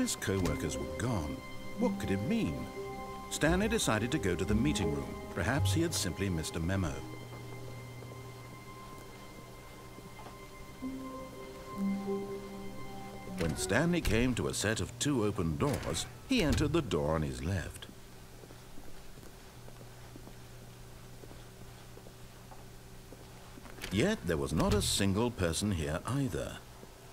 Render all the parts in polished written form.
his co-workers were gone, what could it mean? Stanley decided to go to the meeting room. Perhaps he had simply missed a memo. When Stanley came to a set of 2 open doors, he entered the door on his left. Yet there was not a single person here either.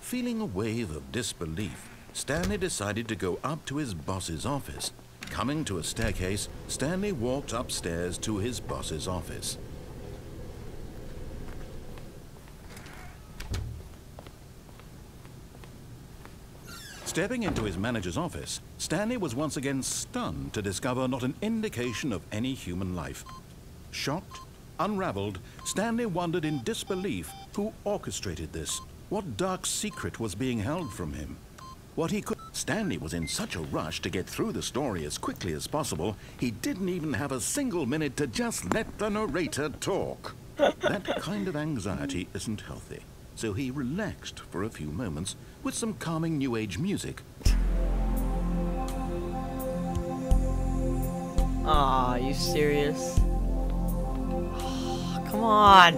Feeling a wave of disbelief, Stanley decided to go up to his boss's office. Coming to a staircase, Stanley walked upstairs to his boss's office. Stepping into his manager's office, Stanley was once again stunned to discover not an indication of any human life. Shocked, unraveled, Stanley wondered in disbelief who orchestrated this. What dark secret was being held from him? What he could... Stanley was in such a rush to get through the story as quickly as possible, he didn't even have a single minute to just let the narrator talk. That kind of anxiety isn't healthy, so he relaxed for a few moments with some calming New Age music. Aw, you serious? Come on.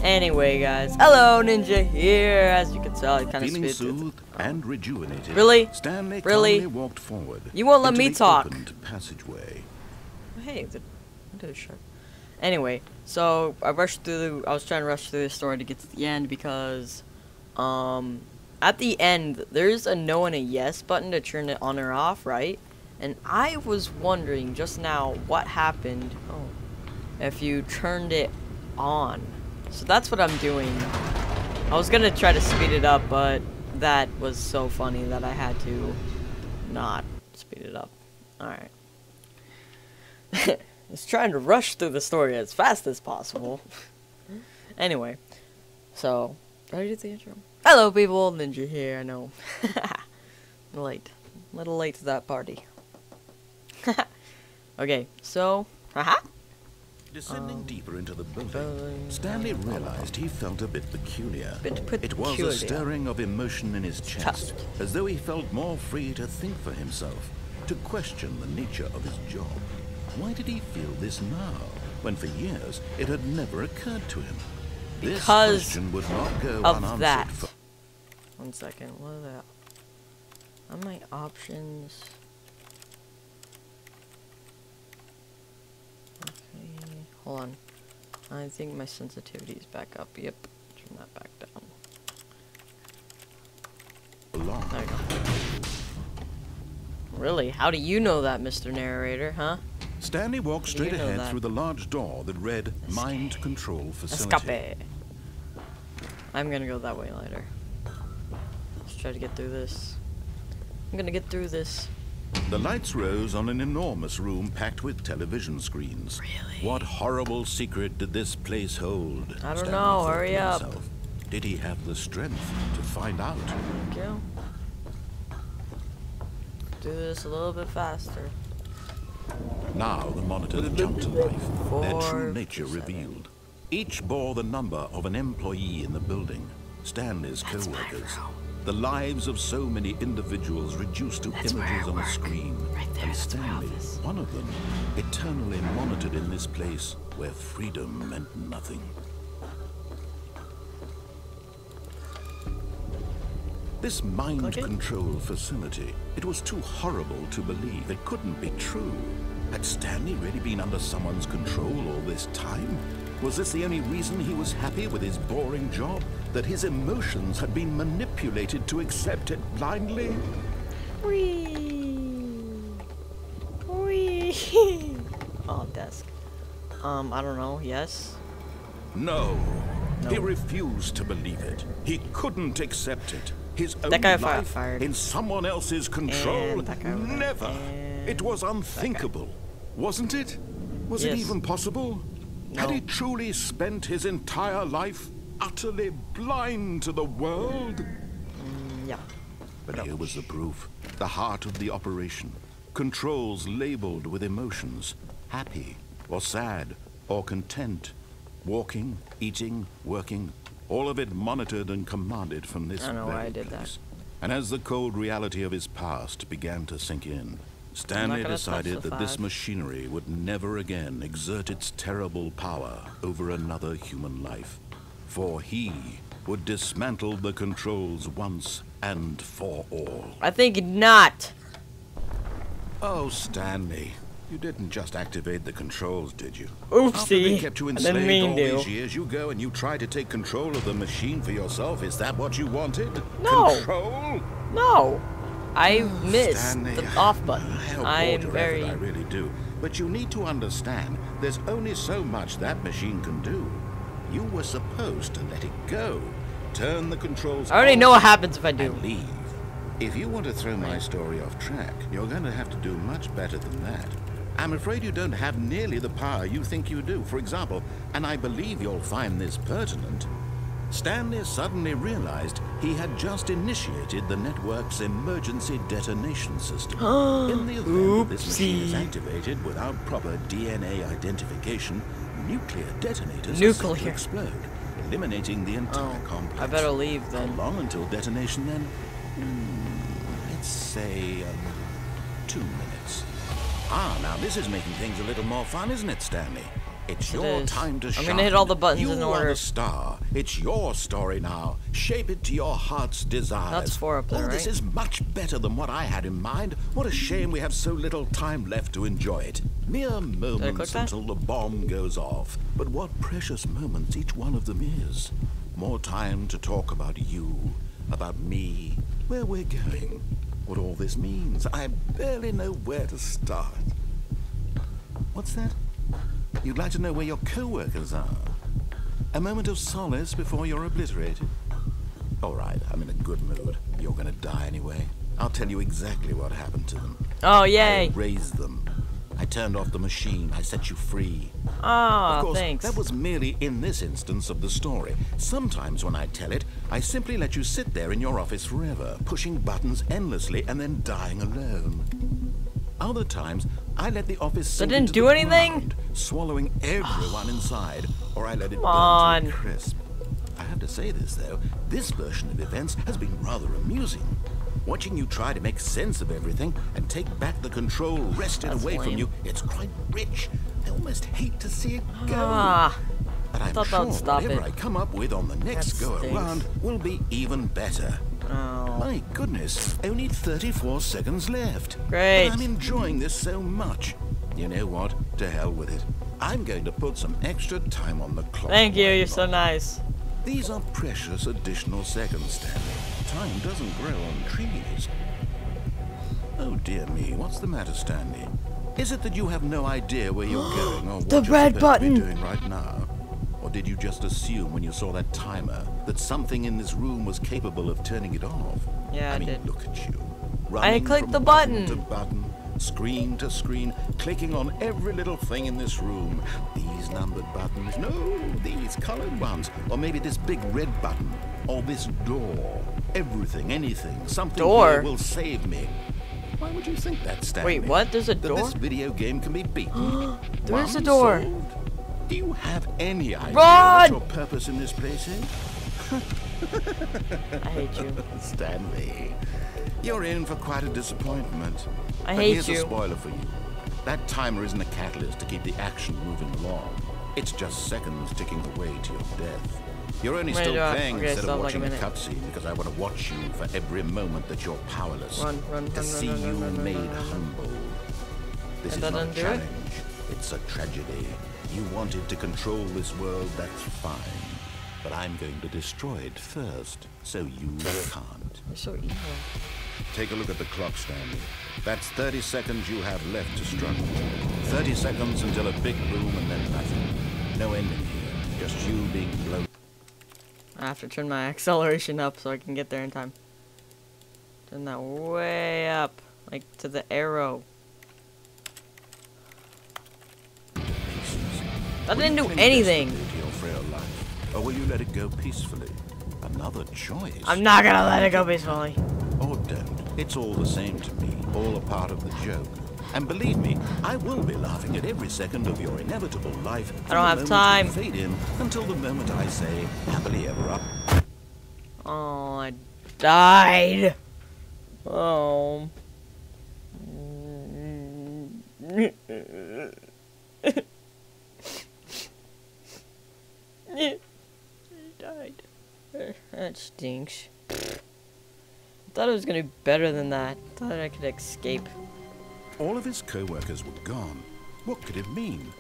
Anyway, guys, hello, Ninja here. As you can tell, I kind of feeling soothed and rejuvenated. Really? Stanley Really? calmly walked forward. You won't let into me the talk. Opened passageway. Hey, that is sharp. Anyway, so I rushed through. I was trying to rush through the story to get to the end because, at the end there's a no and a yes button to turn it on or off, right? And I was wondering just now what happened. Oh, if you turned it on. So that's what I'm doing. I was gonna try to speed it up, but that was so funny that I had to not speed it up. Alright. Just trying to rush through the story as fast as possible. Anyway. So, did I do the intro? Hello people, Ninja here, I know. Late. A little late to that party. Okay, so, haha. Descending deeper into the building, Stanley realized he felt a bit peculiar. It was a stirring of emotion in his chest, as though he felt more free to think for himself, to question the nature of his job. Why did he feel this now, when for years it had never occurred to him? This question would not go unanswered. That. One second, what is that? On my options... Hold on. I think my sensitivity is back up. Yep. Turn that back down. There you go. Really? How do you know that, Mr. Narrator, huh? Stanley walked straight ahead through the large door that read Mind Control Facility. Escape. I'm gonna go that way later. Let's try to get through this. I'm gonna get through this. The lights rose on an enormous room packed with television screens. Really? What horrible secret did this place hold? I don't know. Hurry up. Did he have the strength to find out? Thank you. Do this a little bit faster. Now the monitors jumped to life, their true nature revealed. Each bore the number of an employee in the building, Stanley's co-workers. The lives of so many individuals reduced to images on a screen. And Stanley, one of them, eternally monitored in this place where freedom meant nothing. This mind control facility, it was too horrible to believe. It couldn't be true. Had Stanley really been under someone's control all this time? Was this the only reason he was happy with his boring job? That his emotions had been manipulated to accept it blindly? Oh, desk. I don't know. Yes? No. He refused to believe it. He couldn't accept it. His own life in someone else's control? Never. It was unthinkable. Wasn't it? Was it even possible? No. Had he truly spent his entire life utterly blind to the world? Yeah. But here was the proof. The heart of the operation. Controls labeled with emotions. Happy, or sad, or content. Walking, eating, working. All of it monitored and commanded from this I don't know why I very did place. And as the cold reality of his past began to sink in, Stanley decided that this machinery would never again exert its terrible power over another human life. For he would dismantle the controls once and for all. I think not. Oh, Stanley, you didn't just activate the controls, did you? Oopsie. After they kept you I didn't enslaved mean all to. these years, you go and you try to take control of the machine for yourself. Is that what you wanted? No. Control? No. I missed Stanley, the off button. I am very... I really do. But you need to understand, there's only so much that machine can do. You were supposed to let it go. Turn the controls I already off know what happens if I do. and leave. If you want to throw my story off track, you're going to have to do much better than that. I'm afraid you don't have nearly the power you think you do. For example, and I believe you'll find this pertinent, Stanley suddenly realized he had just initiated the network's emergency detonation system. In the event that this machine is activated without proper DNA identification, nuclear detonators are set to explode, eliminating the entire complex. I better leave then. How long until detonation then? Let's say 2 minutes. Ah, now this is making things a little more fun, isn't it, Stanley? It's your time to shine. I'm gonna hit all the buttons you in order. You are the star. It's your story now. Shape it to your heart's desires. That's 4 up there, right? This is much better than what I had in mind. What a shame we have so little time left to enjoy it. Mere moments until the bomb goes off. But what precious moments each one of them is. More time to talk about you, about me, where we're going, what all this means. I barely know where to start. What's that? You'd like to know where your co-workers are? A moment of solace before you're obliterated? All right, I'm in a good mood. You're gonna die anyway. I'll tell you exactly what happened to them. Oh, yay. I raised them. I turned off the machine. I set you free. Oh, of course, thanks. That was merely in this instance of the story. Sometimes when I tell it, I simply let you sit there in your office forever, pushing buttons endlessly and then dying alone. Other times, I let the office sink didn't into do the anything? ground, swallowing everyone inside, or I let it Come burn to a on. crisp. I have to say this, though. This version of events has been rather amusing. Watching you try to make sense of everything and take back the control wrested away from you, it's quite rich. I almost hate to see it go. But I'm sure whatever I come up with on the next go-around will be even better. Oh. My goodness, only 34 seconds left. Great. But I'm enjoying this so much. You know what? To hell with it. I'm going to put some extra time on the clock. Thank you, you're so nice. These are precious additional seconds, Stanley. Time doesn't grow on trees. Oh dear me, what's the matter, Stanley? Is it that you have no idea where you're going or what The you're red supposed button. to be doing right now? Or did you just assume when you saw that timer that something in this room was capable of turning it off? Yeah, I mean, did. look at you. I Running clicked from the button. to button, screen to screen, clicking on every little thing in this room. These numbered buttons, no, these colored ones. Or maybe this big red button. Or this door. Everything, anything, something here will save me. Why would you think that, Stanley? Wait, what? There's a door? That this video game can be beaten? There's a door. Solved? Do you have any idea Run! what your purpose in this place is? I hate you. Stanley, you're in for quite a disappointment. I But hate here's you. a spoiler for you. That timer isn't a catalyst to keep the action moving along. It's just seconds ticking away to your death. You're only still playing instead of watching the cutscene because I want to watch you for every moment that you're powerless. To see you made humble. This is not a challenge. It's a tragedy. You wanted to control this world, that's fine. But I'm going to destroy it first, so you can't. You're so evil. Take a look at the clock, Stanley. That's 30 seconds you have left to struggle. 30 seconds until a big boom and then nothing. No ending here, just you being blown. I have to turn my acceleration up so I can get there in time. Turn that way up, like to the arrow. That didn't do anything. To your frail life, or will you let it go peacefully? Another choice. I'm not gonna let it go peacefully. Or don't. It's all the same to me. All a part of the joke. And believe me, I will be laughing at every second of your inevitable life. I don't have time. Fade in until the moment I say happily ever up. Oh, I died. Oh. He died. That stinks. I thought it was gonna be better than that. Thought I could escape. All of his co-workers were gone. What could it mean?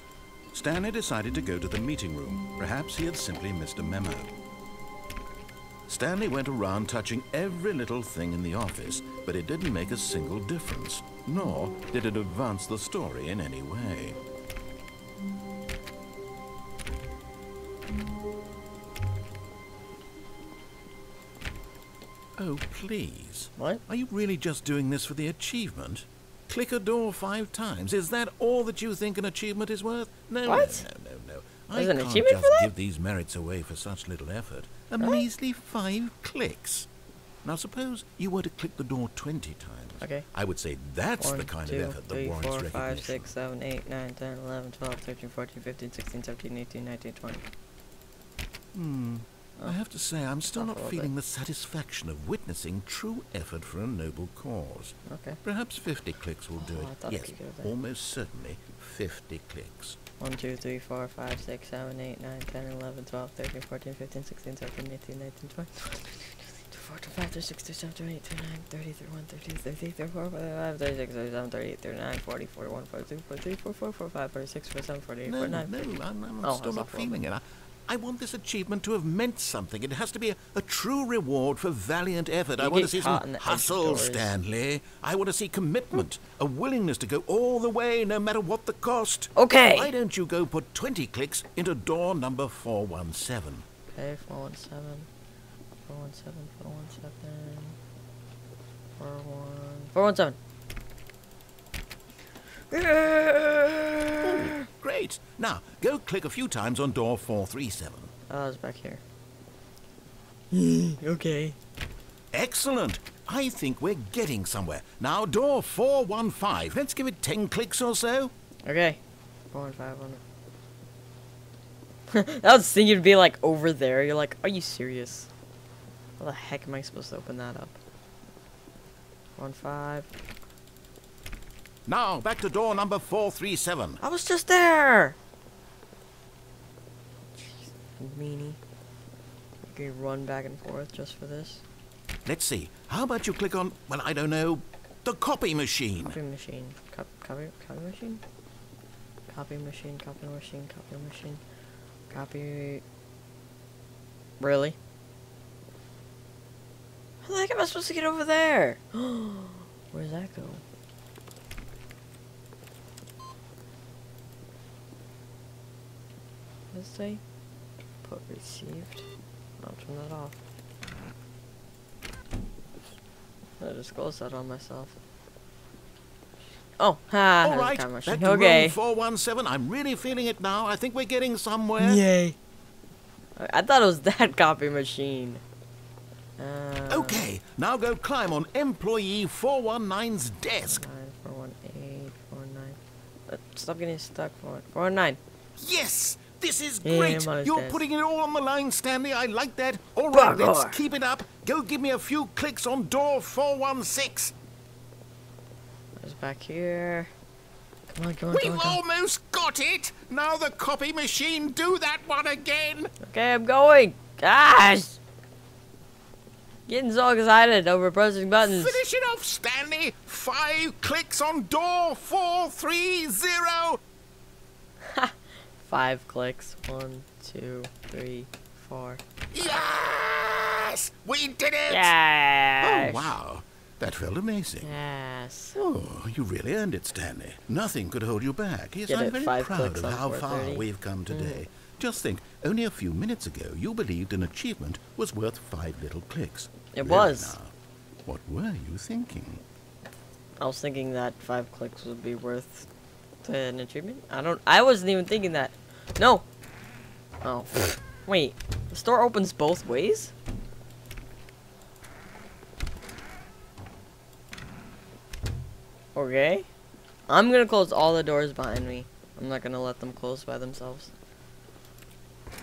Stanley decided to go to the meeting room. Perhaps he had simply missed a memo. Stanley went around touching every little thing in the office, but it didn't make a single difference, nor did it advance the story in any way. Oh, please. What? Are you really just doing this for the achievement? Click a door 5 times. Is that all that you think an achievement is worth? No, what? No. There's I an can't achievement just for that? give these merits away for such little effort. A measly 5 clicks. Now, suppose you were to click the door 20 times. Okay. I would say that's 1, the kind 2, of effort that 3, warrants 4, recognition. 5, 6, 7, 8, 9, 10, 11, 12, 13, 14, 15, 16, 17, 18, 19, 20. I have to say, I'm still Off a not little feeling bit. the satisfaction of witnessing true effort for a noble cause. Okay. Perhaps 50 clicks will do Oh, it. I thought I Yes, could go there. almost certainly 50 clicks. 1, 2, 3, 4, 5, 6, 7, 8, 9, 10, 11, 12, 13, 14, 15, 16, 17, 18, 19, 20. 4, 5, 6, 7, 8, 9, 30, 31, 32, 33, 34, 35, 36, 37, 38, 39, 40, 41, 42, 43, 44, 45, 46, 47, 48, No, 49. I'm Oh, still that's not off a little feeling it. I want this achievement to have meant something. It has to be a true reward for valiant effort. You I want to get see caught some in the edge hustle, doors. Stanley. I want to see commitment, a willingness to go all the way, no matter what the cost. Okay. Why don't you go put 20 clicks into door number 417? Okay, 417. 417, 417. 417. Great. Now, go click a few times on door 437. Oh, it's back here. Okay. Excellent. I think we're getting somewhere. Now, door 415. Let's give it 10 clicks or so. Okay. 415. I was thinking it'd be like over there. You're like, are you serious? How the heck am I supposed to open that up? 15. Now, back to door number 437. I was just there. Jeez, meanie. You can run back and forth just for this. Let's see. How about you click on, well, I don't know, the copy machine? Copy machine. Copy machine? Copy machine, copy machine, copy machine. Copy... Really? How the heck am I supposed to get over there? Where does that go? What does it say? Put received. I'll turn that off. I just closed that on myself. Oh, ha! All right, Time back machine. to Okay. room 417. I'm really feeling it now. I think we're getting somewhere. Yay! I thought it was that copy machine. Okay, now go climb on employee 419's desk. 9418 49. Stop getting stuck for it. 419. Yes! This is Yeah, great! I'm on his You're desk. putting it all on the line, Stanley. I like that. All right, Bugger. let's keep it up. Go give me a few clicks on door 416. It's back here. Come on, come on, We've come on, come on. almost got it. Now the copy machine, do that one again. Okay, I'm going. Gosh! Getting so excited over pressing buttons. Finish it off, Stanley. 5 clicks on door 430. 5 clicks. 1, 2, 3, 4. Yes! We did it! Yes! Oh, wow. That felt amazing. Yes. Oh, you really earned it, Stanley. Nothing could hold you back. Yes, Get I'm it, very 5 proud clicks of on how far 430. we've come today. Just think, only a few minutes ago, you believed an achievement was worth 5 little clicks. It Really was. now, what were you thinking? I was thinking that 5 clicks would be worth an achievement. I wasn't even thinking that. No. Oh. Wait. The store opens both ways? Okay. I'm gonna close all the doors behind me. I'm not gonna let them close by themselves.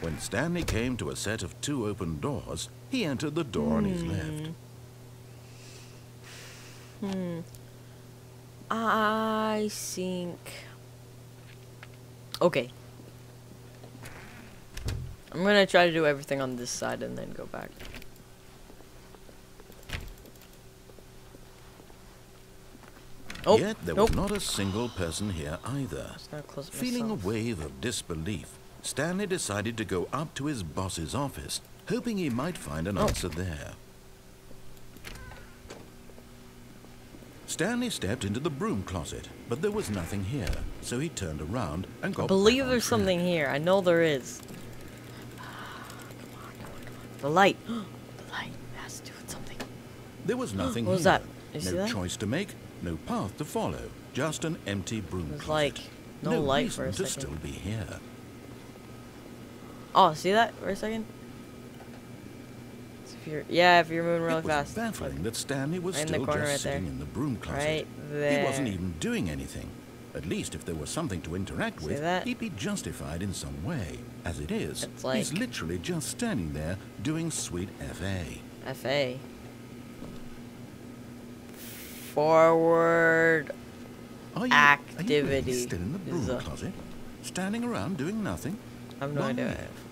When Stanley came to a set of 2 open doors, he entered the door on his left. I think. Okay. I'm gonna try to do everything on this side and then go back. Oh, Yet there was not a single person here either. Feeling a wave of disbelief, Stanley decided to go up to his boss's office, hoping he might find an answer there. Stanley stepped into the broom closet, but there was nothing here, so he turned around and got I believe back on there's track. something here. I know there is. Come on. The light. The light has to do with something. There was nothing What was here. that? You see No that? choice to make, no path to follow, just an empty broom There's closet. like no light reason for a to second. still be here. Oh, see that for a second? So if you're moving really It was fast. baffling that Stanley was Right in the still corner just right there. sitting in the broom closet. Right there. He wasn't even doing anything. At least if there was something to interact See with, that? he'd be justified in some way. As it is, It's like- he's literally just standing there doing sweet FA. FA. Forward. Are you Activity really still in the is broom a- closet? Standing around doing nothing? I have no Why? idea.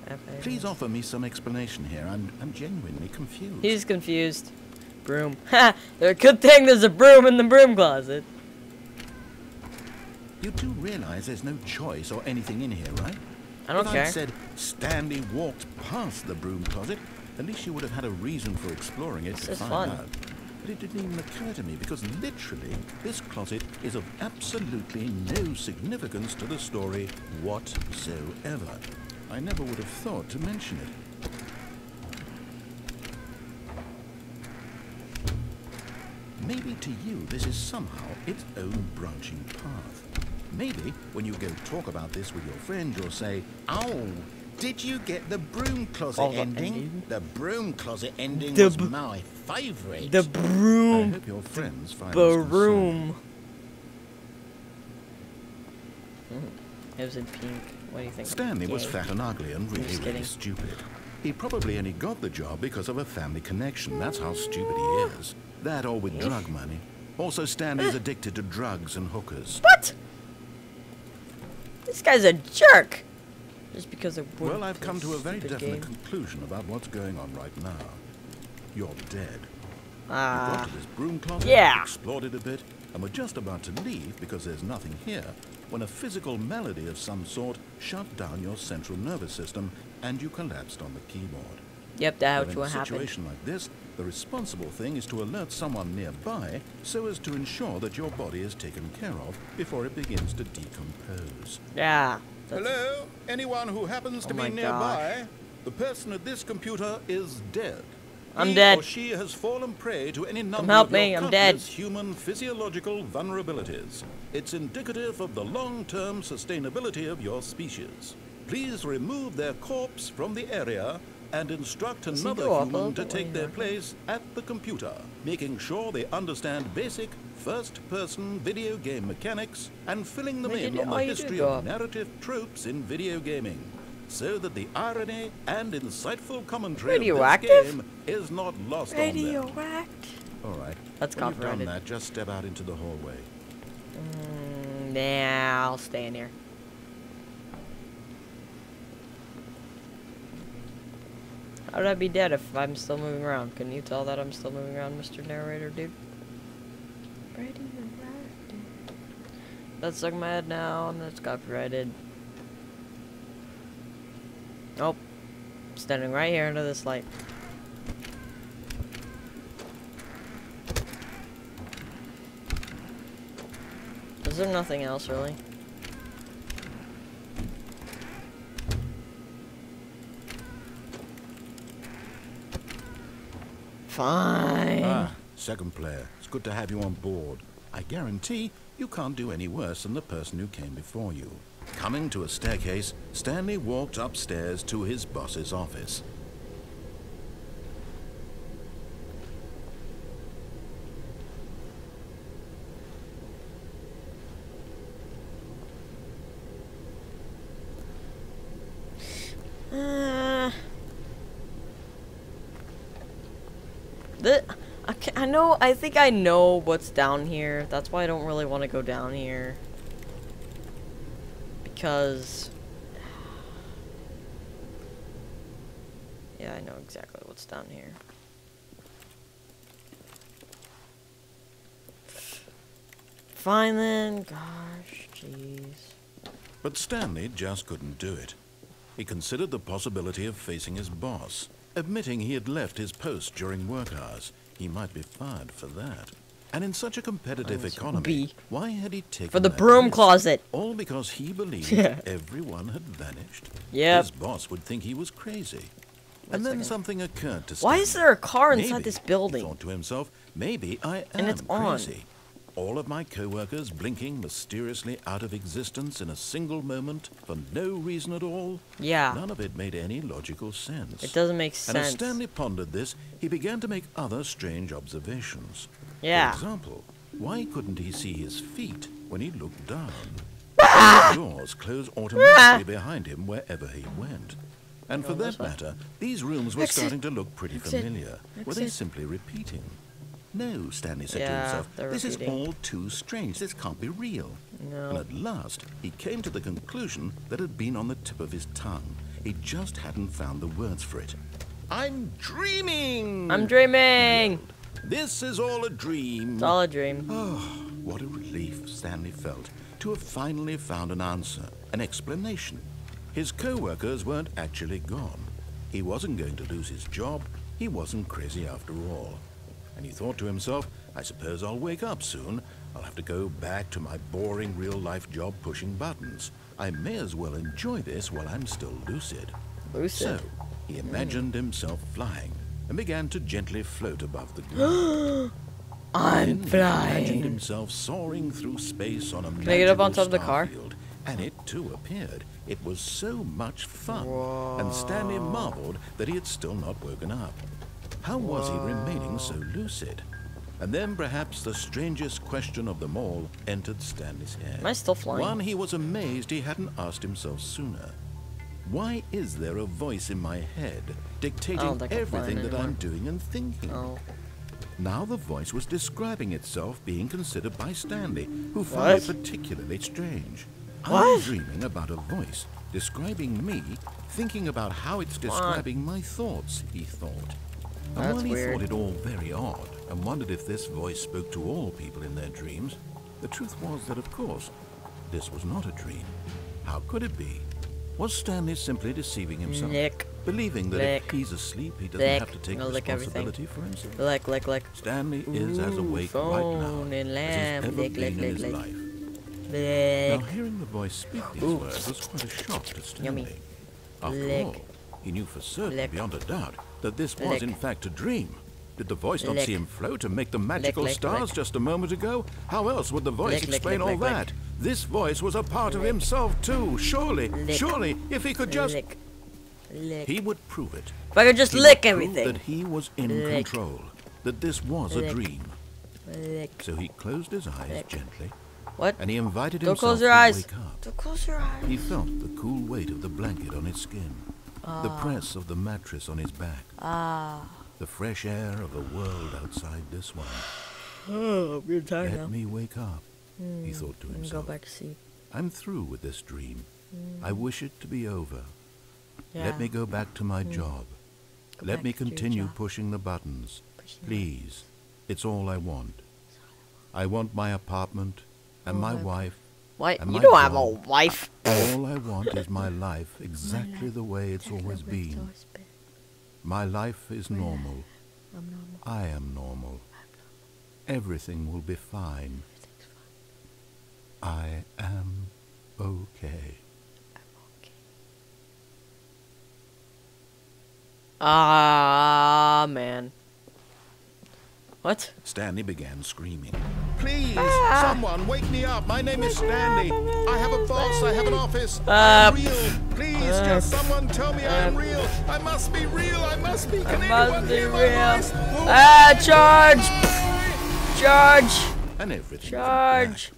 what FA Please is. offer me some explanation here. I'm genuinely confused. He's confused. Broom. Ha! Good thing there's a broom in the broom closet. You do realize there's no choice or anything in here, right? I don't if care. I'd said Stanley walked past the broom closet, at least you would have had a reason for exploring it This to is find fun. out. But it didn't even occur to me because literally this closet is of absolutely no significance to the story whatsoever. I never would have thought to mention it. Maybe to you this is somehow its own branching path. Maybe when you go talk about this with your friend, you'll say, "Oh, did you get the broom closet Oh, the ending? ending? The broom closet ending The was b- my favourite." The I broom. hope your friends find this concerning. Broom. It was in pink. What do you think? Stanley was Gay. fat and ugly and really, just really kidding. stupid. He probably only got the job because of a family connection. That's how stupid he is. That or with drug money. Also, Stanley's addicted to drugs and hookers. What? This guy's a jerk. Just because of Well, I've come to a very stupid definite game. conclusion about what's going on right now. You're dead. You Ah. got to this broom closet, Yeah. explored it a bit, and were just about to leave because there's nothing here, when a physical malady of some sort shut down your central nervous system and you collapsed on the keyboard. Yep, Well, that's in what a happened. situation like this, the responsible thing is to alert someone nearby so as to ensure that your body is taken care of before it begins to decompose. Yeah. that's- Hello? Anyone who happens to Oh be my nearby? The person at this computer is dead. I'm He dead. or she has fallen prey to any number help of your me, I'm dead. countless human physiological vulnerabilities. It's indicative of the long-term sustainability of your species. Please remove their corpse from the area and instruct Does he another go up a human little to bit take when their he's place at the computer, making sure they understand basic first-person video game mechanics and filling them in on the you did history go of up. narrative tropes in video gaming, so that the irony and insightful commentary of this Radioactive? game is not lost on them. Radioactive. All right. That's when you've done copyrighted. that, just step out into the hallway. Nah, I'll stay in here. How would I be dead if I'm still moving around? Can you tell that I'm still moving around, Mr. Narrator, dude? Radioactive. That's stuck in my head now, and that's copyrighted. Nope. Standing right here under this light. Is there nothing else, really? Fine. Ah, second player. It's good to have you on board. I guarantee you can't do any worse than the person who came before you. Coming to a staircase, Stanley walked upstairs to his boss's office. I know. I think I know what's down here. That's why I don't really want to go down here. Because... yeah, I know exactly what's down here. Fine then. Gosh, jeez. But Stanley just couldn't do it. He considered the possibility of facing his boss, admitting he had left his post during work hours. He might be fired for that. And in such a competitive economy, why had he taken for the that broom risk? closet? All because he believed everyone had vanished. Yep. His boss would think he was crazy. And then something occurred to Stanley. Why is there a car inside Maybe, this building? He thought to himself, maybe I am And it's on. crazy. All of my co-workers blinking mysteriously out of existence in a single moment for no reason at all. Yeah. None of it made any logical sense. It doesn't make And as sense. Stanley pondered this, he began to make other strange observations. Yeah. For example, why couldn't he see his feet when he looked down? The doors closed automatically behind him wherever he went. And for that matter, these rooms were starting to look pretty familiar. Were they simply repeating? No, Stanley said to himself, this is all too strange. This can't be real. No. And at last, he came to the conclusion that had been on the tip of his tongue. He just hadn't found the words for it. I'm dreaming! I'm dreaming! This is all a dream. It's all a dream. Oh, what a relief Stanley felt to have finally found an answer, an explanation. His co-workers weren't actually gone. He wasn't going to lose his job. He wasn't crazy after all. And he thought to himself, I suppose I'll wake up soon. I'll have to go back to my boring real-life job pushing buttons. I may as well enjoy this while I'm still lucid. Lucid. So, he imagined himself flying and began to gently float above the ground. I'm Then flying. He imagined himself soaring through space on a Can I get up on magical top of the car? starfield, and it too appeared. It was so much fun, Whoa. and Stanley marveled that he had still not woken up. How was he remaining so lucid? And then perhaps the strangest question of them all entered Stanley's head. Am I still flying? One he was amazed he hadn't asked himself sooner. Why is there a voice in my head dictating think I'm flying everything that I'm anymore. doing and thinking? Oh. Now the voice was describing itself being considered by Stanley, who found it What? particularly strange. What? I'm dreaming about a voice describing me, thinking about how it's describing my thoughts, he thought. And That's while he weird. thought it all very odd and wondered if this voice spoke to all people in their dreams, the truth was that, of course, this was not a dream. How could it be? Was Stanley simply deceiving himself? Lick. Believing that Lick. if he's asleep, he doesn't Lick. have to take I'll lick everything. responsibility for himself? Lick, lick, lick. Stanley is as awake right now phone and as lamp. he's ever Lick, been lick, in lick, his lick. life. Lick. Now, hearing the voice speak these Ooh. words was quite a shock to Stanley. Yummy. After Lick. all, he knew for certain, Lick. beyond a doubt, that this was Lick. in fact a dream. Did the voice not Lick. see him float and make the magical lick, stars lick. just a moment ago? How else would the voice Lick, lick, explain lick, all lick, that? lick. This voice was a part of Lick. himself too. Surely, Lick. surely, if he could just... Lick. Lick. He would prove it. If I could just He lick would prove everything. that he was in Lick. control. That this was a Lick. dream. Lick. So he closed his eyes Lick. gently, What? and he invited Don't himself close your to eyes. wake up. Don't close your eyes. He felt the cool weight of the blanket on his skin, the press of the mattress on his back, the fresh air of the world outside this one. Oh, I'm getting tired Let me wake up, he thought to Go himself. back to sleep. I'm through with this dream. I wish it to be over. Yeah. Let me go back to my job. Go Let back me to your continue job. pushing the buttons. Pushing the Please. It's all I want. I want my apartment and my wife. What? And You my don't have a job. wife. All I want is my life exactly the way it's always been. My life is normal. I'm normal. I am normal. Everything will be fine. I am okay. Ah, man. What? Stanley began screaming. Please, someone wake me up. My name is Stanley. I have a boss. I have an office. I'm real. Please, just someone tell me I am real. I must be real. I must be. Can anyone Must be hear my real. voice? Charge! Charge! And everything. Charge!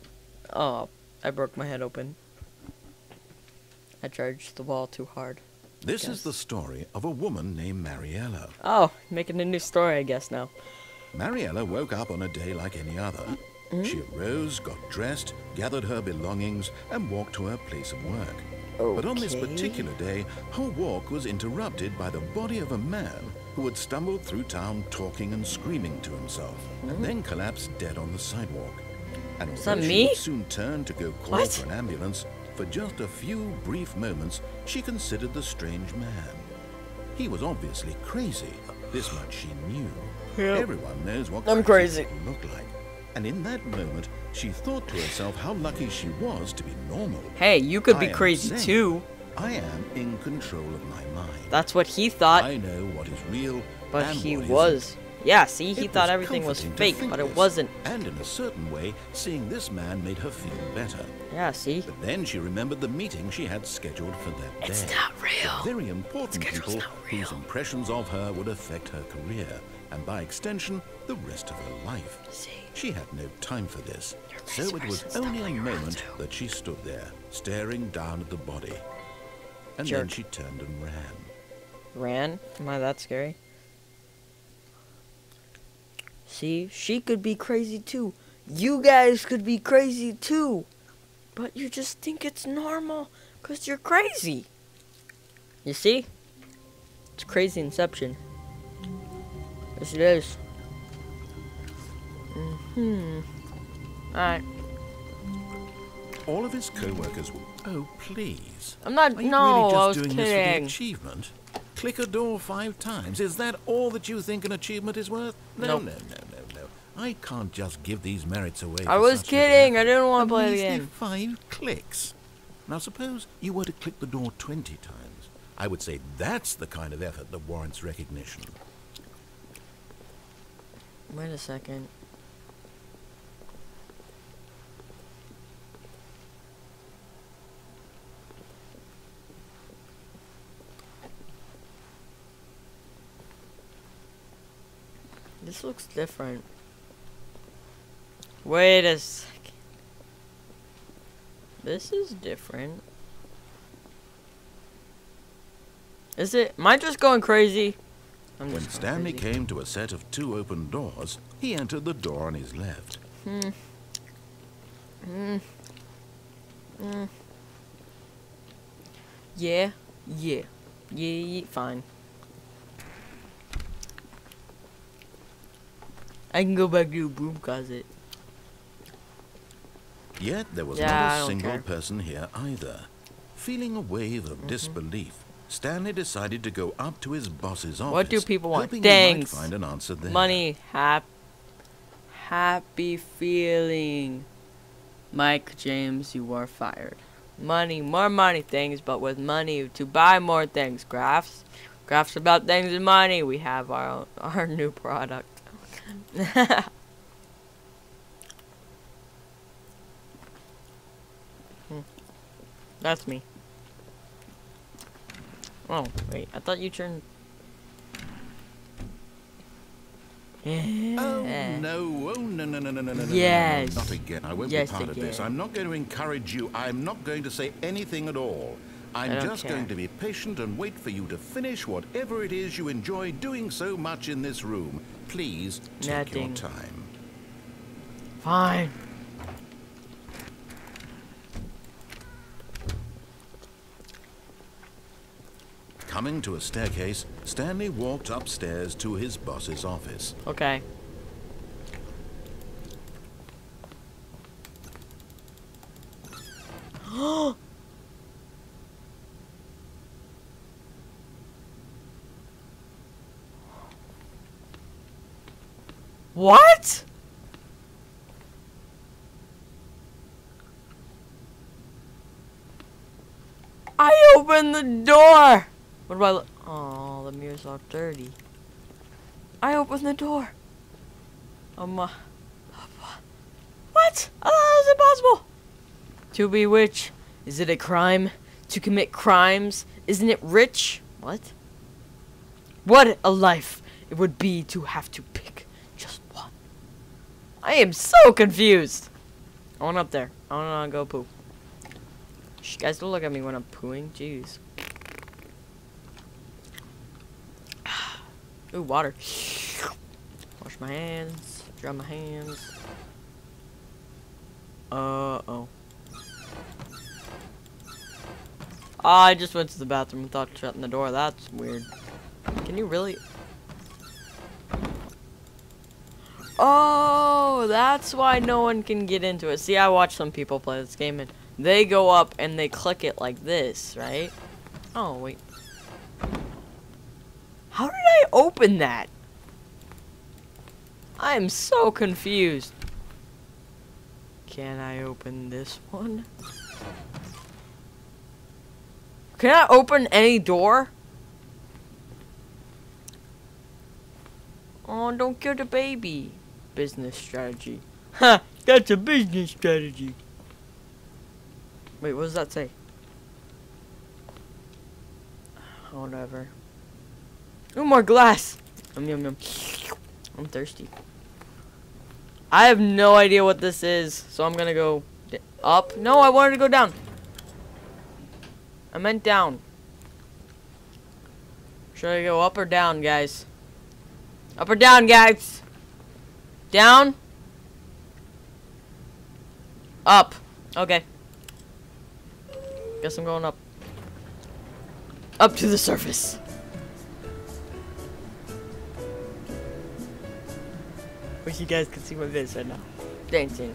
Oh, I broke my head open. I charged the wall too hard. This is the story of a woman named Mariella. Oh, making a new story, I guess, now. Mariella woke up on a day like any other. She arose, got dressed, gathered her belongings, and walked to her place of work. But on this particular day, her walk was interrupted by the body of a man who had stumbled through town talking and screaming to himself, and then collapsed dead on the sidewalk. And although she would soon turn to go call for an ambulance, for just a few brief moments, she considered the strange man. He was obviously crazy. This much she knew. Yep. Everyone knows what crazy people look like. And in that moment, she thought to herself how lucky she was to be normal. Hey, you could be crazy too. I am in control of my mind. That's what he thought. I know what is real, but and he what was. isn't. Yeah, see, he thought everything was fake, but it wasn't. And in a certain way, seeing this man made her feel better. Yeah, see? But then she remembered the meeting she had scheduled for that day. It's not real. The very important people whose impressions of her would affect her career, and by extension, the rest of her life. See? She had no time for this. So it was only a moment that she stood there, staring down at the body. And then she turned and ran. Ran? Am I that scary? See, she could be crazy too. You guys could be crazy too. But you just think it's normal because you're crazy. You see? It's crazy inception. Yes, it is. Alright. All of his co-workers were... Oh, please. I'm not... Are you no, really just I was doing kidding. this for the achievement? Click a door 5 times. Is that all that you think an achievement is worth? No, Nope. no. I can't just give these merits away. I was kidding. I didn't want to play the game. 5 clicks. Now, suppose you were to click the door 20 times. I would say that's the kind of effort that warrants recognition. Wait a second. This looks different. Wait a second. This is different. Is it? Am I just going crazy? When Stanley came to a set of 2 open doors, he entered the door on his left. Yeah, fine. I can go back to the broom closet. Yet there was not a single person here either. Feeling a wave of disbelief, Stanley decided to go up to his boss's office. What do people want? Hoping Things. he might find an answer there. Money. Happy feeling. Mike James, you are fired. Money, more money things, but with money to buy more things. Graphs about things and money. We have our new product. That's me. Oh, wait. I thought you turned... Oh, no. Oh, no. Yes. Not again. I won't be part of this. I'm not going to encourage you. I'm not going to say anything at all. I'm just going to be patient and wait for you to finish whatever it is you enjoy doing so much in this room. Please take your time. Fine. Coming to a staircase, Stanley walked upstairs to his boss's office. Okay. What? I opened the door. What do I look? Oh, the mirror's all dirty. I opened the door. What? How is it possible? To be witch. Is it a crime? To commit crimes? Isn't it rich? What? What a life it would be to have to pick just one. I am so confused. I want up there. I want to go poop. Shh, guys, don't look at me when I'm pooing. Jeez. Ooh, water. Wash my hands. Dry my hands. Oh. I just went to the bathroom without shutting the door. That's weird. Can you really? Oh, that's why no one can get into it. See, I watch some people play this game and they go up and they click it like this, right? Oh, wait. How did I open that? I am so confused. Can I open this one? Can I open any door? Oh, don't kill the baby. Business strategy. Ha! That's a business strategy. Wait, what does that say? Whatever. Oh, more glass. Yum, yum, yum. I'm thirsty. I have no idea what this is, so I'm gonna go up. No, I wanted to go down. I meant down. Should I go up or down, guys? Up or down, guys? Down? Up. Okay. Guess I'm going up. Up to the surface. Wish you guys could see my face right now. Dancing.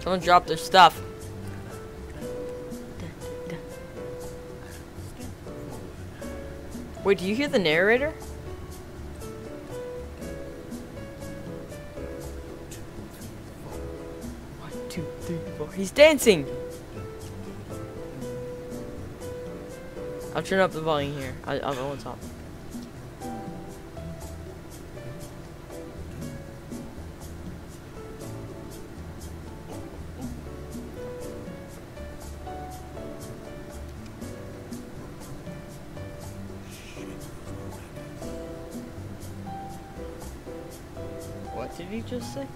Someone dropped their stuff. Wait, do you hear the narrator? 1, 2, 3, 4. He's dancing. I'll turn up the volume here. I'll go on top. What did he just say?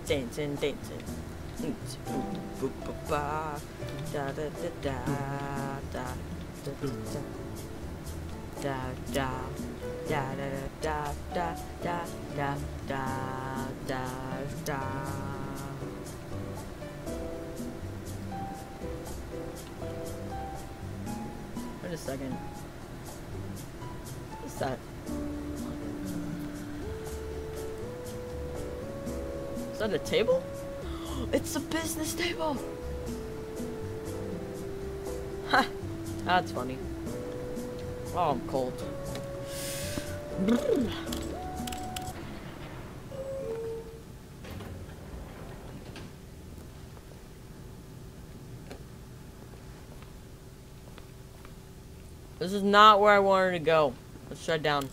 Dancing, dancing. Da da da da da da da da da da da da da da da. Wait a second. What's that? Is that a table? It's a business table! Ha! That's funny. Oh, I'm cold. This is not where I wanted to go. Let's try down.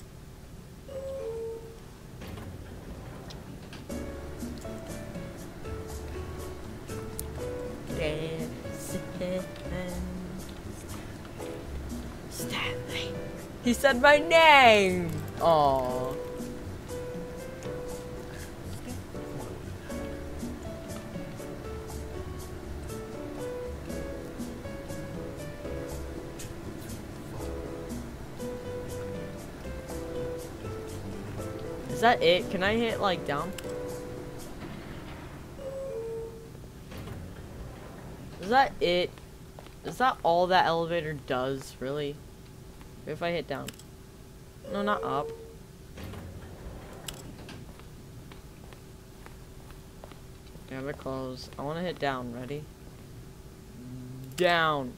Stanley. He said my name. Aww. Is that it? Can I hit like down? Is that it? Is that all that elevator does, really? If I hit down. No, not up. Damn it, close. I want to hit down. Ready? Down.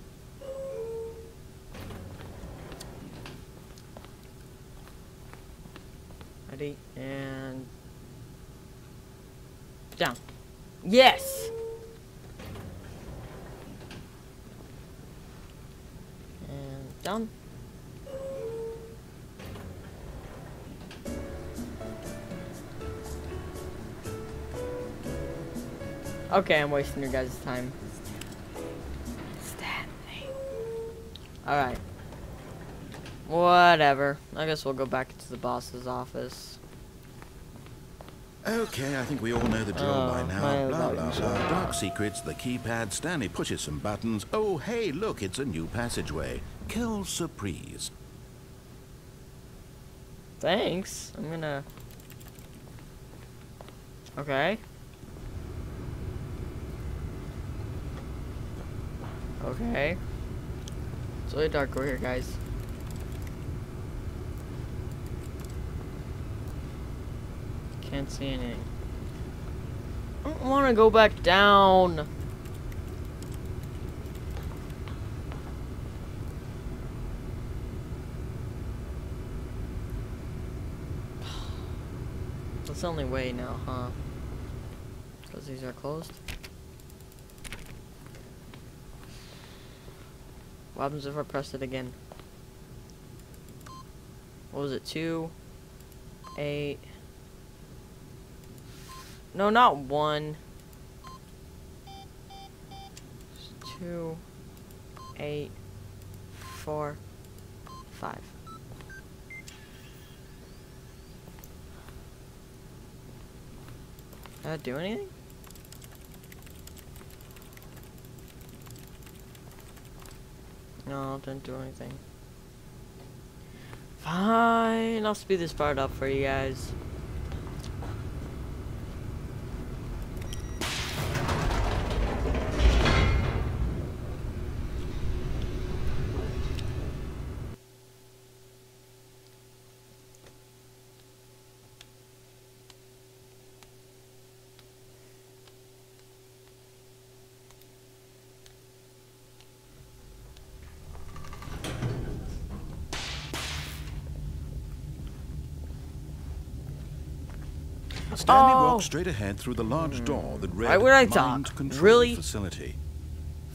Ready? And... down. Yes! And down. Okay, I'm wasting your guys' time. Stanley. Alright. Whatever. I guess we'll go back into the boss's office. Okay, I think we all know the drill by now. Blah, blah, blah. Dark secrets, the keypad. Stanley pushes some buttons. Oh, hey, look, it's a new passageway. Quelle surprise. Thanks. I'm gonna... Okay. Okay. It's really dark over here, guys. Can't see anything. I don't want to go back down. That's the only way now, huh? Because these are closed. What happens if I press it again? What was it? 2, 8. No, not 1. 2, 8, 4, 5. Did that do anything? No, it didn't do anything. Fine, I'll speed this part up for you guys. Stanley walked straight ahead through the large door that read Mind Control Really? Facility.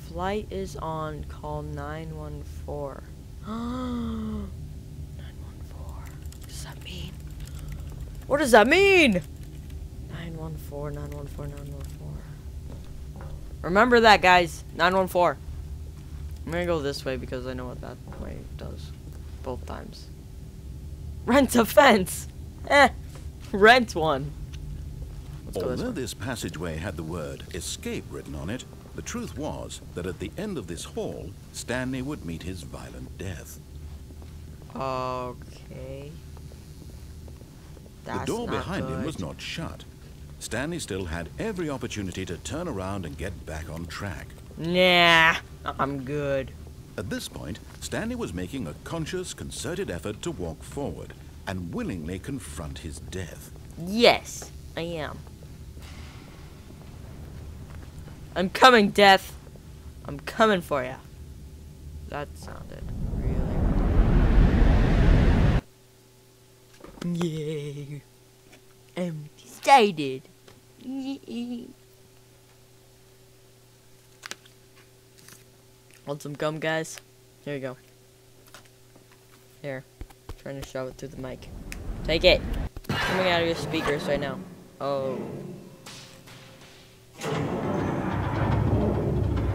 Flight is on. Call 914. 914. What does that mean? What does that mean? 914, 914, 914. Remember that, guys. 914. I'm gonna go this way because I know what that way does. Both times. Rent a fence. Rent one. Although this passageway had the word escape written on it, the truth was that at the end of this hall, Stanley would meet his violent death. Okay. The door behind him was not shut. Stanley still had every opportunity to turn around and get back on track. Nah, I'm good. At this point, Stanley was making a conscious, concerted effort to walk forward and willingly confront his death. Yes, I am. I'm coming, Death. I'm coming for ya. That sounded really... Yay. I'm excited. Yay. Want some gum, guys? Here you go. Here. I'm trying to shove it through the mic. Take it. It's coming out of your speakers right now. Oh.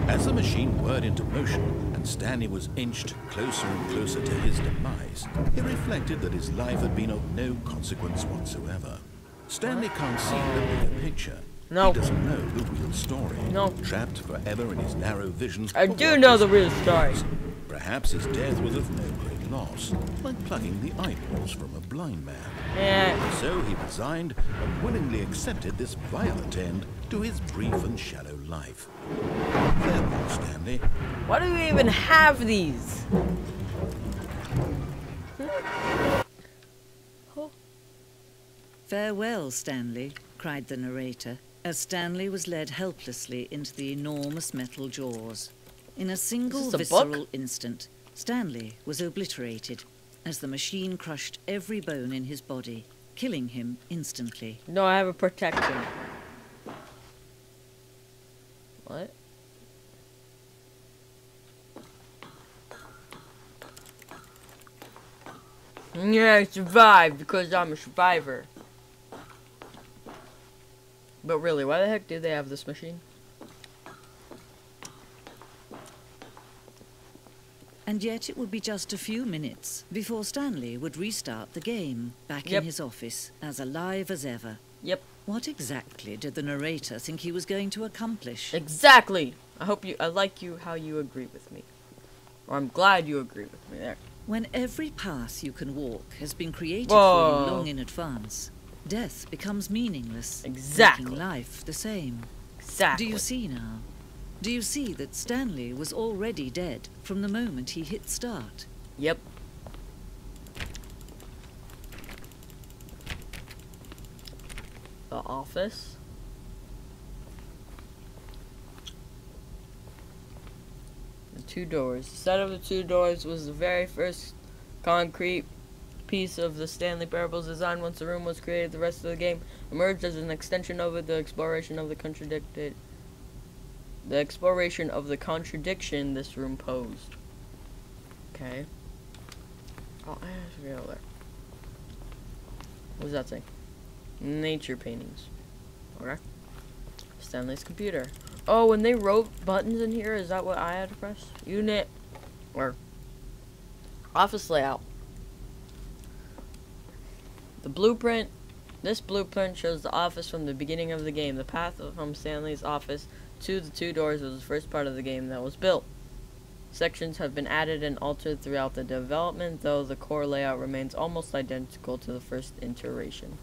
As the machine whirred into motion and Stanley was inched closer and closer to his demise, it reflected that his life had been of no consequence whatsoever. Stanley can't see the bigger picture. No. He doesn't know the real story. No. Trapped forever in his narrow visions. I do know the real story. Perhaps his death was of no great loss, like plucking the eyeballs from a blind man. Yeah. So he resigned and willingly accepted this violent end to his brief and shallow life. Farewell, Stanley. Why do we even have these? Farewell, Stanley, cried the narrator, as Stanley was led helplessly into the enormous metal jaws. In a single visceral instant, Stanley was obliterated as the machine crushed every bone in his body, killing him instantly. No, I have a protection. What? Yeah, I survived because I'm a survivor. But really, why the heck do they have this machine? And yet it would be just a few minutes before Stanley would restart the game, back in his office, as alive as ever. Yep. What exactly did the narrator think he was going to accomplish? Exactly! I like how you agree with me. Or I'm glad you agree with me there. When every path you can walk has been created Whoa. for you long in advance, death becomes meaningless, Exactly. making life the same. Exactly. Do you see now? Do you see that Stanley was already dead from the moment he hit start? Yep. The office. The two doors. The set of the two doors was the very first concrete piece of the Stanley Parable's design. Once the room was created, the rest of the game emerged as an extension of it. The exploration of the contradiction this room posed. Okay. Oh, I have to get over there. What does that say? Nature paintings. Okay. Stanley's computer. Oh, when they wrote buttons in here, is that what I had to press? Unit or office layout. The blueprint. This blueprint shows the office from the beginning of the game. The path from Stanley's office to the two doors was the first part of the game that was built. Sections have been added and altered throughout the development, though the core layout remains almost identical to the first iteration.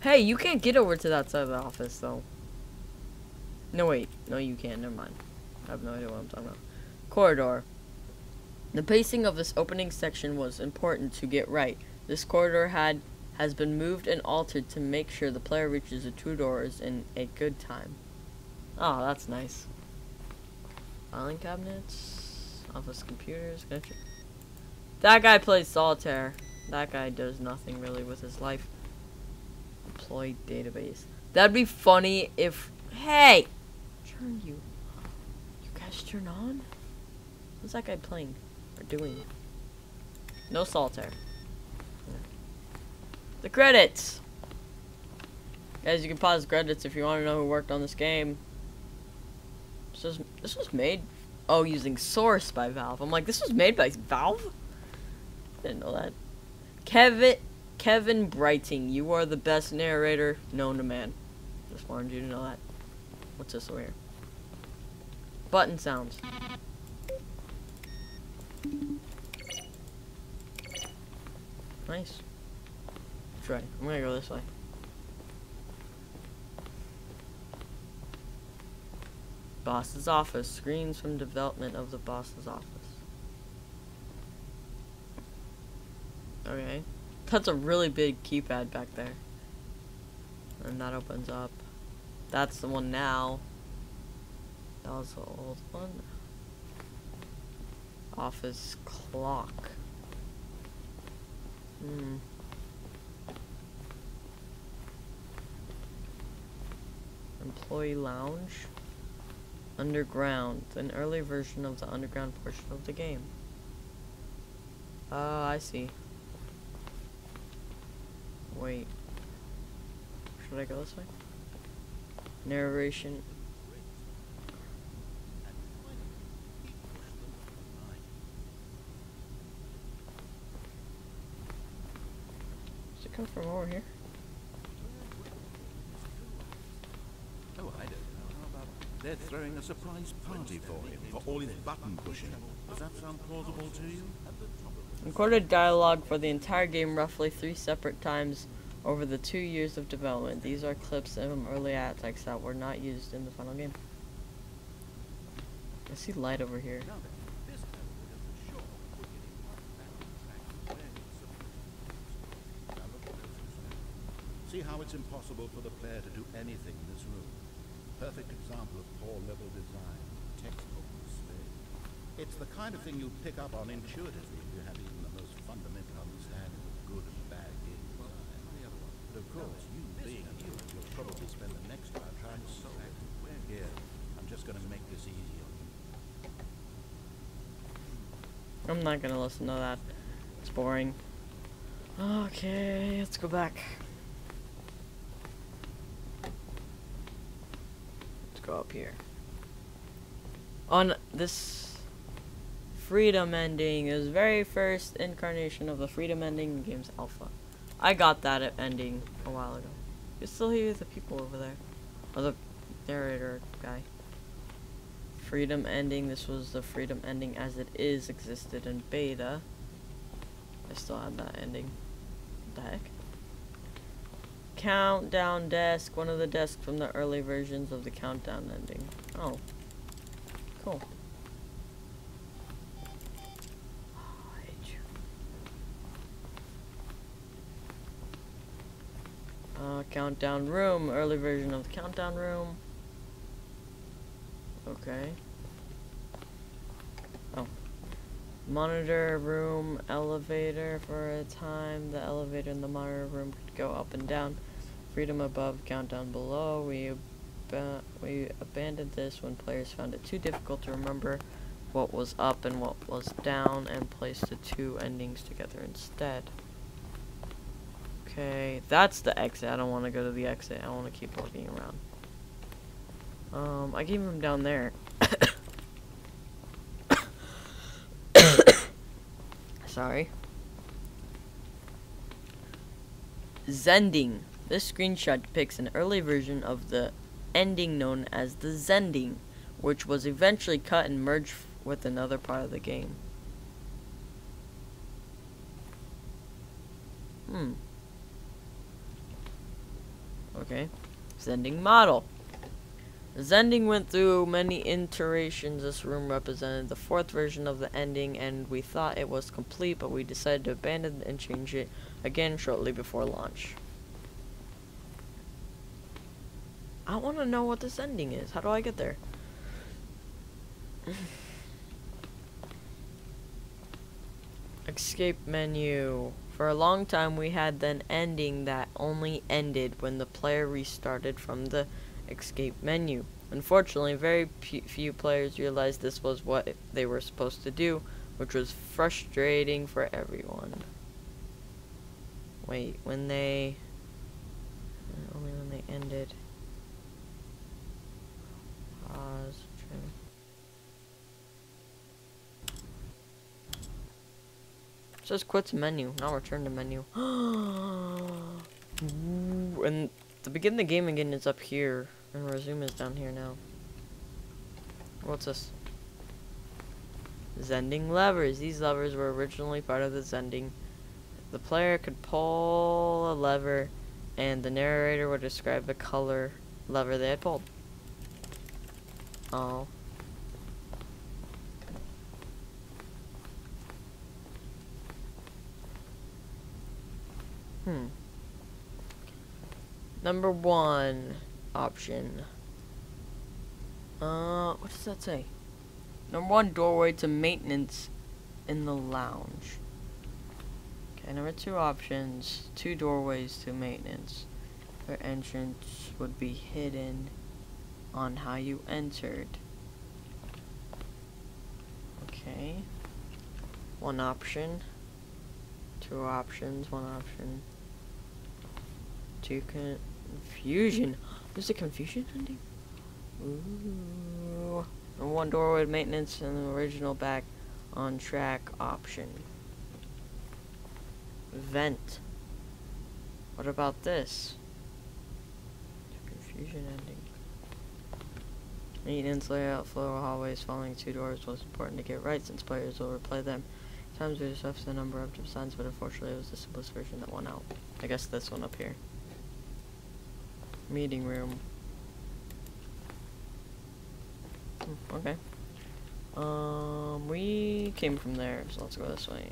Hey, you can't get over to that side of the office, though. No, wait. No, you can't. Never mind. I have no idea what I'm talking about. Corridor. The pacing of this opening section was important to get right. This corridor has been moved and altered to make sure the player reaches the two doors in a good time. Oh, that's nice. Filing cabinets, office computers. Gotcha. That guy plays solitaire. That guy does nothing really with his life. Employee database. That'd be funny if... Hey! Turn you. You guys turn on? What's that guy playing? Or doing? No solitaire. The credits! Guys, you can pause the credits if you want to know who worked on this game. This was made... Oh, using Source by Valve. I'm like, this was made by Valve? Didn't know that. Kevin Brighting, you are the best narrator known to man. Just wanted you to know that. What's this over here? Button sounds. Nice. Try. I'm gonna go this way. Boss's office. Screens from development of the boss's office. Okay. That's a really big keypad back there. And that opens up. That's the one now. That was the old one. Office clock. Employee lounge. Underground. An early version of the underground portion of the game. Oh, I see. Wait. Should I go this way? Narration. Does it come from over here? Oh, I don't know. They're throwing a surprise party for him for all his button pushing. Does that sound plausible to you? Recorded dialogue for the entire game roughly 3 separate times over the 2 years of development. These are clips from early attacks that were not used in the final game. I see light over here. See how it's impossible for the player to do anything in this room. Perfect example of poor level design. Textbook mistake. It's the kind of thing you pick up on intuitively if you have even the most fundamental understanding of good and bad game design. But of course, you being you, you'll probably spend the next hour trying to solve it. Here, I'm just going to make this easy on you. I'm not gonna listen to that. It's boring. Okay, let's go back. Let's go up here. On this freedom ending is very first incarnation of the freedom ending in game's alpha. I got that ending a while ago. You still hear the people over there. Or the narrator guy. Freedom ending. This was the freedom ending as it is existed in beta. I still had that ending. What the heck? Countdown desk. One of the desks from the early versions of the countdown ending. Oh. Cool. Countdown room, early version of the countdown room. Okay. Oh. Monitor room, elevator for a time. The elevator in the monitor room could go up and down. Freedom above, countdown below. We abandoned this when players found it too difficult to remember what was up and what was down and placed the two endings together instead. Okay, that's the exit. I don't want to go to the exit. I want to keep walking around. I came from down there. Sorry. Zending. This screenshot depicts an early version of the ending known as the Zending, which was eventually cut and merged with another part of the game. Okay. Zending model. Zending went through many iterations. This room represented the fourth version of the ending, and we thought it was complete, but we decided to abandon and change it again shortly before launch. I want to know what this ending is. How do I get there? Escape menu. For a long time we had an ending that only ended when the player restarted from the escape menu. Unfortunately, very few players realized this was what they were supposed to do, which was frustrating for everyone. Wait, only when they ended. Pause. It says quit to menu, now return to menu. And the begin the game again is up here, and resume is down here now. What's this? Zending levers. These levers were originally part of the Zending. The player could pull a lever, and the narrator would describe the color lever they had pulled. Oh. Number 1 option. What does that say? Number 1, doorway to maintenance in the lounge. Okay, number 2 options, 2 doorways to maintenance. Their entrance would be hidden on how you entered. Okay. 1 option. 2 options, 1 option. 2 confusion. There's a confusion ending? Ooh. And 1 doorway maintenance and the original back on track option. Vent. What about this? Confusion ending. Maintenance layout, floor, hallways, following 2 doors was important to get right since players will replay them. Sometimes we just have the number of designs, but unfortunately it was the simplest version that won out. I guess this one up here. Meeting room. Okay. We came from there, so let's go this way.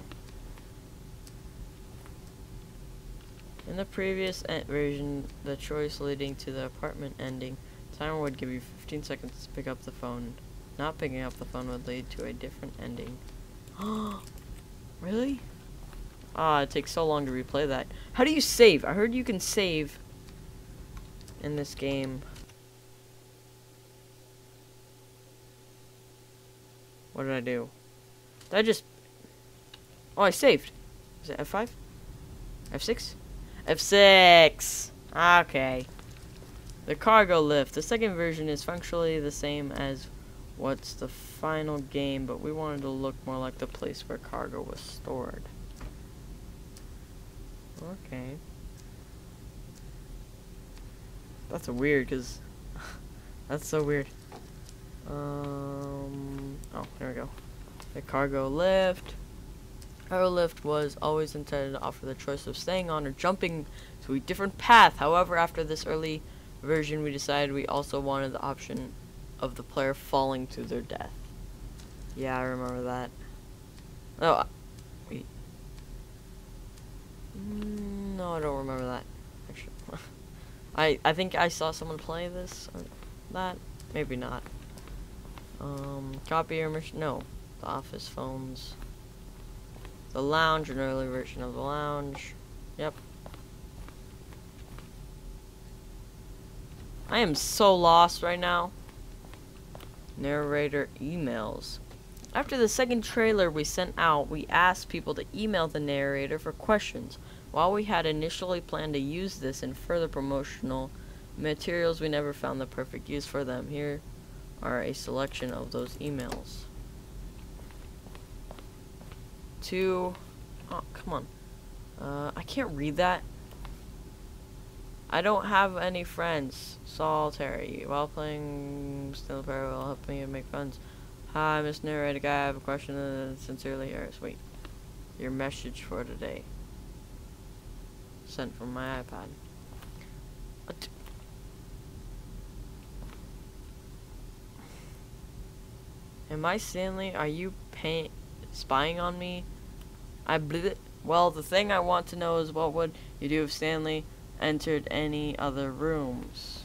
In the previous version, the choice leading to the apartment ending, timer would give you 15 seconds to pick up the phone. Not picking up the phone would lead to a different ending. Really? It takes so long to replay that. How do you save? I heard you can save in this game. What did I do? Did I just... Oh, I saved. Is it F5? F6? F6! Okay. The cargo lift. The second version is functionally the same as what's the final game, but we wanted to look more like the place where cargo was stored. Okay. That's weird, because that's so weird. Oh, here we go. The cargo lift. Cargo lift was always intended to offer the choice of staying on or jumping to a different path. However, after this early version, we decided we also wanted the option of the player falling to their death. Yeah, I remember that. Oh, wait. No, I don't remember that. Actually, I think I saw someone play this or that. Maybe not. Copy or no. The office phones. The lounge, an early version of the lounge. Yep. I am so lost right now. Narrator emails. After the second trailer we sent out, we asked people to email the narrator for questions. While we had initially planned to use this in further promotional materials, we never found the perfect use for them. Here are a selection of those emails. Oh, come on. I can't read that. I don't have any friends. Solitary. While playing Stanley Parable will help me make friends. Hi, Miss Narrator Guy. I have a question. Sincerely yours. Wait. Your message for today. Sent from my iPad. What? Am I Stanley? Are you spying on me? Well, the thing I want to know is what would you do if Stanley entered any other rooms?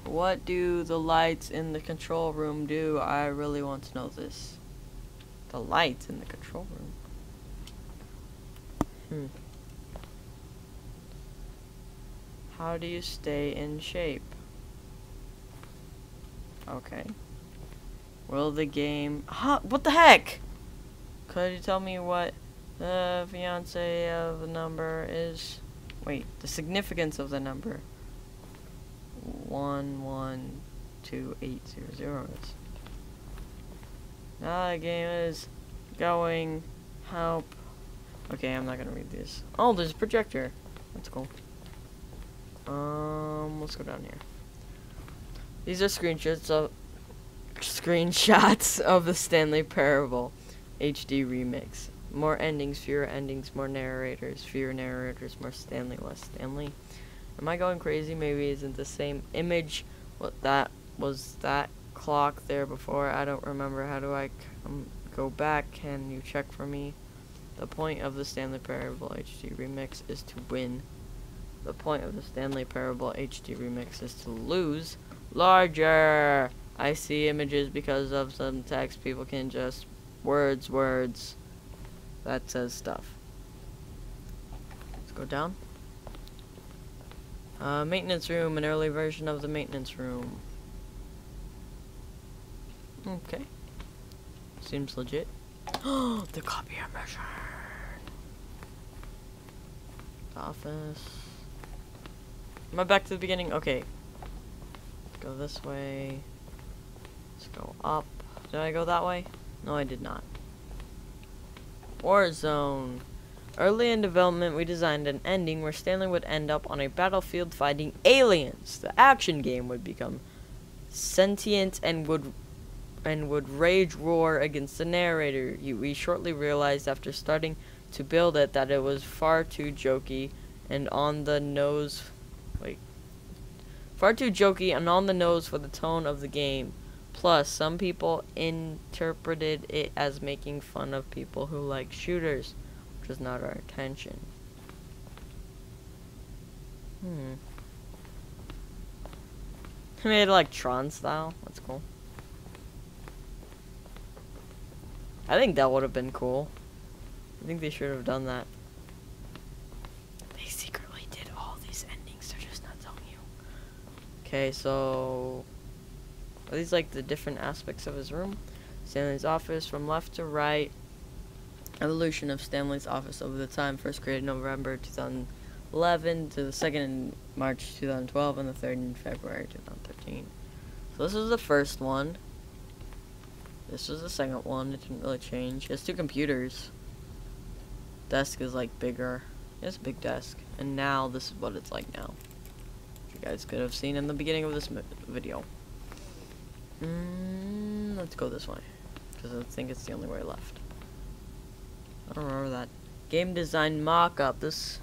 What do the lights in the control room do? I really want to know this. The lights in the control room. How do you stay in shape? Okay. Will the game... What the heck? Could you tell me what the fiance of the number is? Wait, the significance of the number 112800 is. Now the game is going. Help. Okay, I'm not gonna read this. Oh, there's a projector. That's cool. Let's go down here. These are screenshots of the Stanley Parable HD remix. More endings, fewer endings, more narrators, fewer narrators, more Stanley, less Stanley. Am I going crazy? Maybe isn't the same image. What that was that clock there before? I don't remember. How do I go back? Can you check for me? The point of the Stanley Parable HD remix is to win. The point of the Stanley Parable HD remix is to lose. Larger. I see images because of some text. People can just words. That says stuff. Let's go down. Maintenance room, an early version of the maintenance room. Okay. Seems legit. Oh, the copier machine. Office. Am I back to the beginning? Okay. Let's go this way. Let's go up. Did I go that way? No, I did not. Warzone. Early in development, we designed an ending where Stanley would end up on a battlefield fighting aliens. The action game would become sentient and would rage roar against the narrator. We shortly realized after starting to build it that it was far too jokey and on the nose. Far too jokey and on the nose for the tone of the game. Plus, some people interpreted it as making fun of people who like shooters, which was not our intention. I made it like Tron style. That's cool. I think that would have been cool. I think they should have done that. They secretly did all these endings, they're just not telling you. Okay, so are these like the different aspects of his room? Stanley's office from left to right. Evolution of Stanley's office over the time. First created November 2000. 2011 to the 2nd in March 2012 and the 3rd in February 2013. So this is the first one. This was the second one. It didn't really change. It's 2 computers. Desk is like bigger. It's a big desk. And now this is what it's like now. You guys could have seen in the beginning of this video. Let's go this way, because I think it's the only way left. I don't remember that. Game design mock-up. This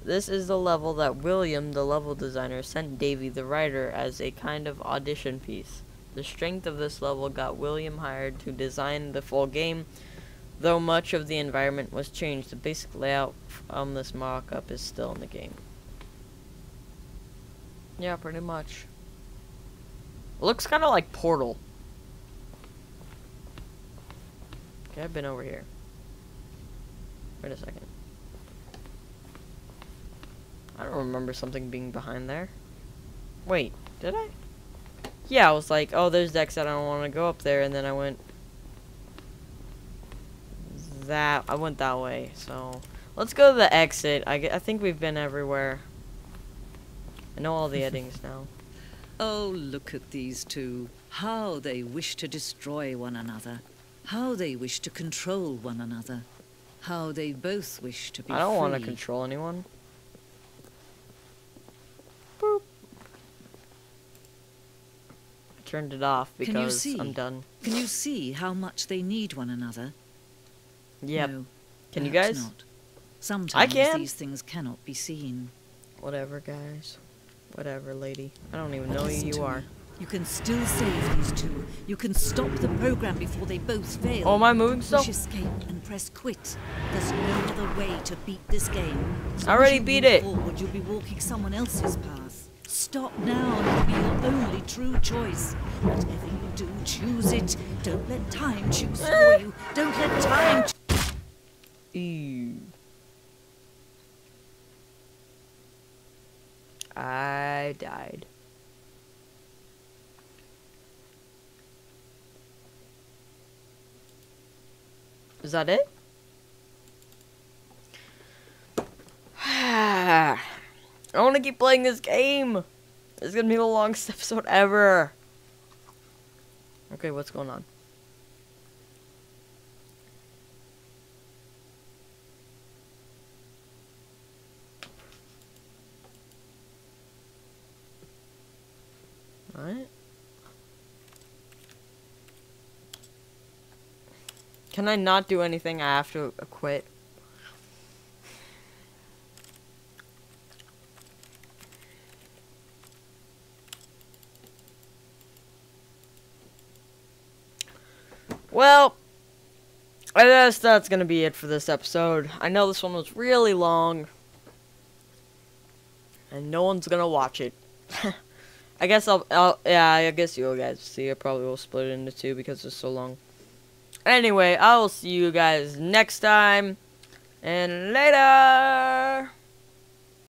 is the level that William, the level designer, sent Davey, the writer, as a kind of audition piece. The strength of this level got William hired to design the full game, though much of the environment was changed. The basic layout from this mock-up is still in the game. Yeah, pretty much. It looks kind of like Portal. Okay, I've been over here. Wait a second. I don't remember something being behind there. Wait, did I? Yeah, I was like, oh, there's the exit. I don't want to go up there, and then I went that way. So let's go to the exit. I think we've been everywhere. I know all the endings now. Oh, look at these two. How they wish to destroy one another. How they wish to control one another. How they both wish to be free. I don't want to control anyone. Boop. I turned it off because I'm done. Can you see how much they need one another? Yep. No, can you guys? Not. Sometimes I can. These things cannot be seen. Whatever, guys. Whatever, lady. I don't even know who you are. You can still save these two. You can stop the program before they both fail. Oh, am I moving still? Push escape and press quit. There's no other way to beat this game. I already beat it. Forward, you'll be walking someone else's path. Stop now and it'll be your only true choice. Whatever you do, choose it. Don't let time choose for you. Don't let time. Ew. I died. Is that it? I want to keep playing this game. This is gonna be the longest episode ever. Okay, what's going on? Alright. Can I not do anything? I have to quit. Well, I guess that's gonna be it for this episode. I know this one was really long, and no one's gonna watch it. I guess yeah, I guess you guys see. I probably will split it into 2 because it's so long. Anyway, I will see you guys next time, and later!